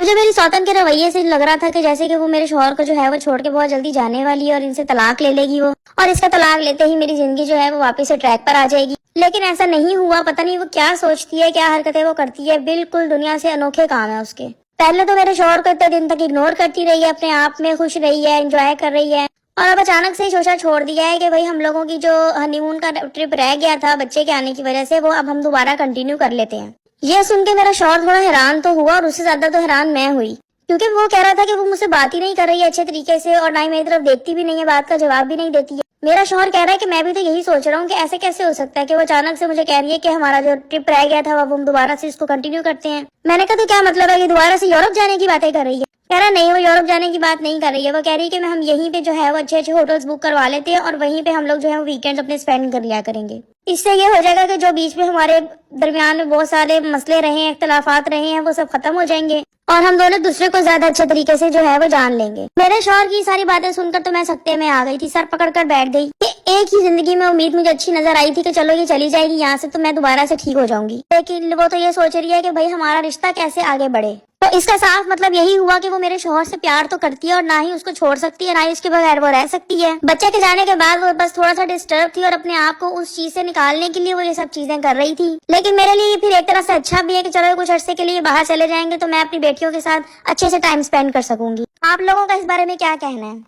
मुझे मेरी सौतन के रवैये से लग रहा था कि जैसे कि वो मेरे शौहर को जो है वो छोड़ के बहुत जल्दी जाने वाली है और इनसे तलाक ले लेगी वो, और इसका तलाक लेते ही मेरी जिंदगी जो है वो वापस से ट्रैक पर आ जाएगी। लेकिन ऐसा नहीं हुआ। पता नहीं वो क्या सोचती है, क्या हरकतें वो करती है, बिल्कुल दुनिया से अनोखे काम है उसके। पहले तो मेरे शौहर को इतने दिन तक इग्नोर करती रही है, अपने आप में खुश रही है, एंजॉय कर रही है, और अब अचानक से शोशा छोड़ दिया है कि भाई हम लोगों की जो हनीमून का ट्रिप रह गया था बच्चे के आने की वजह से, वो अब हम दोबारा कंटिन्यू कर लेते हैं। ये सुन के मेरा शौहर थोड़ा हैरान तो हुआ, और उससे ज्यादा तो हैरान मैं हुई, क्योंकि वो कह रहा था कि वो मुझसे बात ही नहीं कर रही है अच्छे तरीके से, और ना ही मेरी तरफ देखती भी नहीं है, बात का जवाब भी नहीं देती है। मेरा शौहर कह रहा है कि मैं भी तो यही सोच रहा हूँ कि ऐसे कैसे हो सकता है कि वो अचानक से मुझे कह रही है कि हमारा जो ट्रिप रह गया था अब हम दोबारा से इसको कंटिन्यू करते हैं। मैंने कहा तो क्या मतलब है कि दोबारा से यूरोप जाने की बातें कर रही है? कह रहा नहीं, वो यूरोप जाने की बात नहीं कर रही है, वो कह रही है कि हम यहीं पे जो है वो अच्छे अच्छे होटल्स बुक करवा लेते हैं और वहीं पे हम लोग जो है वो वीकेंड्स अपने स्पेंड कर लिया करेंगे। इससे ये हो जाएगा कि जो बीच में हमारे दरमियान में बहुत सारे मसले रहे हैं, इख्तलाफात रहे हैं, वो सब खत्म हो जाएंगे और हम दोनों दूसरे को ज्यादा अच्छे तरीके से जो है वो जान लेंगे। मेरे शौहर की सारी बातें सुनकर तो मैं सकते में आ गई थी, सर पकड़ कर बैठ गई कि एक ही जिंदगी में उम्मीद मुझे अच्छी नजर आई थी कि चलो ये चली जाएगी यहाँ से तो मैं दोबारा से ठीक हो जाऊंगी, लेकिन वो तो ये सोच रही है कि भाई हमारा रिश्ता कैसे आगे बढ़े। तो इसका साफ मतलब यही हुआ कि वो मेरे शौहर से प्यार तो करती है और ना ही उसको छोड़ सकती है, ना ही उसके बगैर वो रह सकती है। बच्चे के जाने के बाद वो बस थोड़ा सा डिस्टर्ब थी और अपने आप को उस चीज से निकालने के लिए वो ये सब चीजें कर रही थी। लेकिन मेरे लिए फिर एक तरह से अच्छा भी है कि चलो कुछ अरसे के लिए बाहर चले जाएंगे तो मैं अपनी बेटियों के साथ अच्छे से टाइम स्पेंड कर सकूंगी। आप लोगों का इस बारे में क्या कहना है?